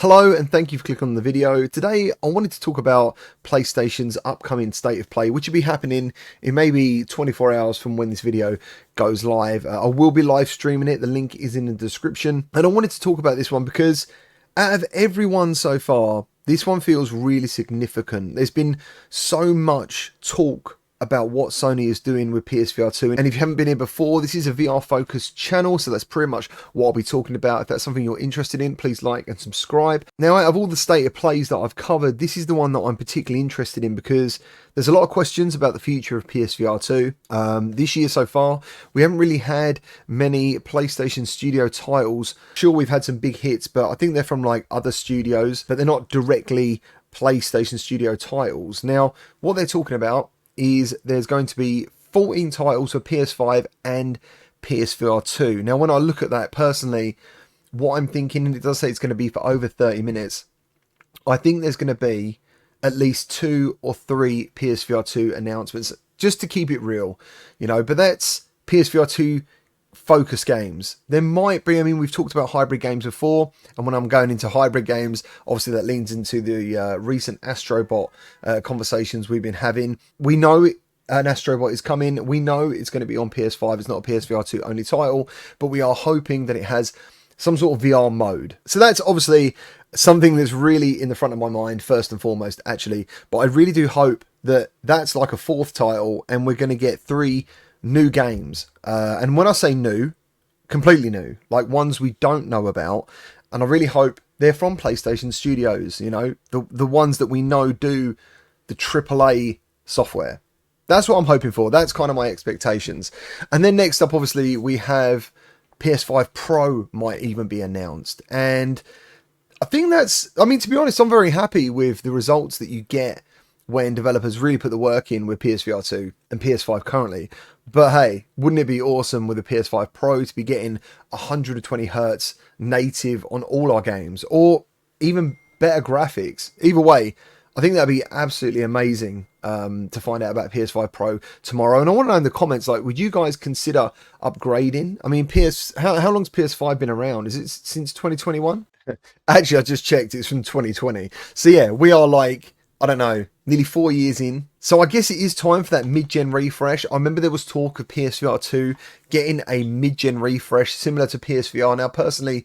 Hello and thank you for clicking on the video. Today I wanted to talk about PlayStation's upcoming state of play, which will be happening in maybe 24 hours from when this video goes live. I will be live streaming it. The link is in the description. And I wanted to talk about this one because out of everyone so far, this one feels really significant. There's been so much talk about what Sony is doing with PSVR2, and if you haven't been here before, this is a VR focused channel, so that's pretty much what I'll be talking about. If that's something you're interested in, please like and subscribe. Now, out of all the state of plays that I've covered, this is the one that I'm particularly interested in because there's a lot of questions about the future of PSVR2. This year so far, we haven't really had many PlayStation Studio titles. Sure, we've had some big hits, but I think they're from like other studios, but they're not directly PlayStation Studio titles. Now, what they're talking about is there's going to be 14 titles for PS5 and PSVR2. Now, when I look at that personally, what I'm thinking, and it does say it's going to be for over 30 minutes, I think there's going to be at least 2 or 3 PSVR2 announcements, just to keep it real, you know, but that's PSVR2 focus games. There might be, I mean, we've talked about hybrid games before, and when I'm going into hybrid games, obviously that leans into the recent Astrobot conversations we've been having. We know an Astrobot is coming. We know it's going to be on PS5. It's not a PSVR2 only title, but we are hoping that it has some sort of VR mode. So that's obviously something that's really in the front of my mind first and foremost, actually. But I really do hope that that's like a 4th title and we're going to get 3 new games, and when I say new, completely new, like ones we don't know about, and I really hope they're from PlayStation Studios, you know, the ones that we know do the AAA software. That's what I'm hoping for. That's kind of my expectations. And then next up, obviously, we have PS5 Pro might even be announced, and I think that's, I mean, to be honest, I'm very happy with the results that you get when developers really put the work in with PSVR2 and PS5 currently. But hey, wouldn't it be awesome with the PS5 Pro to be getting 120 Hz native on all our games, or even better graphics? Either way, I think that'd be absolutely amazing to find out about PS5 Pro tomorrow. And I want to know in the comments, like, would you guys consider upgrading? I mean, how long's PS5 been around? Is it since 2021? Actually, I just checked, it's from 2020. So yeah, we are like, I don't know, nearly 4 years in. So I guess it is time for that mid-gen refresh. I remember there was talk of PSVR 2 getting a mid-gen refresh similar to PSVR. Now, personally,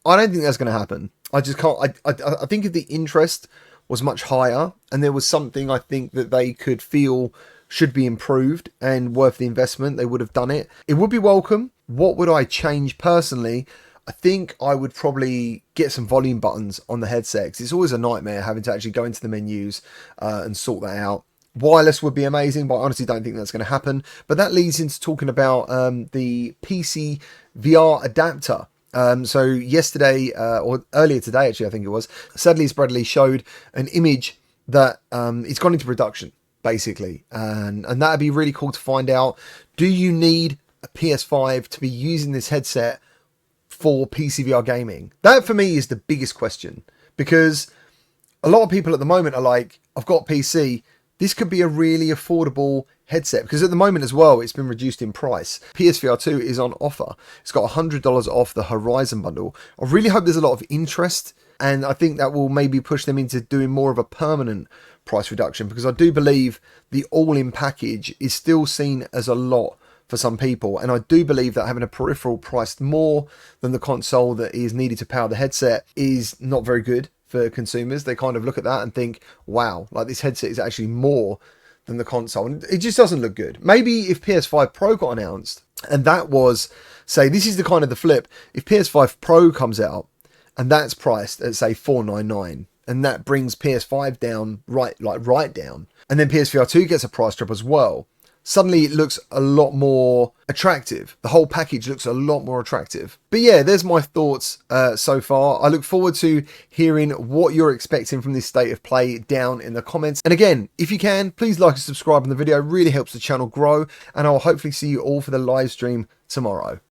I don't think that's going to happen. I just can't. I think if the interest was much higher and there was something I think that they could feel should be improved and worth the investment, they would have done it. It would be welcome. What would I change personally? I think I would probably get some volume buttons on the headset, because it's always a nightmare having to actually go into the menus and sort that out. Wireless would be amazing, but I honestly don't think that's going to happen. But that leads into talking about the PCVR adapter. So yesterday, or earlier today actually, I think it was, Sadly Bradley showed an image that it's gone into production, basically. And that'd be really cool to find out. Do you need a PS5 to be using this headset for PCVR gaming? That for me is the biggest question, because a lot of people at the moment are like, I've got PC, this could be a really affordable headset, because at the moment as well, it's been reduced in price. PSVR2 is on offer. It's got $100 off the Horizon bundle. I really hope there's a lot of interest, and I think that will maybe push them into doing more of a permanent price reduction, because I do believe the all-in package is still seen as a lot for some people, and I do believe that having a peripheral priced more than the console that is needed to power the headset is not very good for consumers. They kind of look at that and think, wow, like this headset is actually more than the console, and it just doesn't look good. Maybe if PS5 Pro got announced and that was, say, this is the kind of the flip, if PS5 Pro comes out and that's priced at say $499, and that brings PS5 down right down, and then PSVR2 gets a price drop as well, suddenly it looks a lot more attractive. The whole package looks a lot more attractive. But yeah, there's my thoughts so far. I look forward to hearing what you're expecting from this state of play down in the comments. And again, if you can, please like and subscribe on the video. It really helps the channel grow. And I'll hopefully see you all for the live stream tomorrow.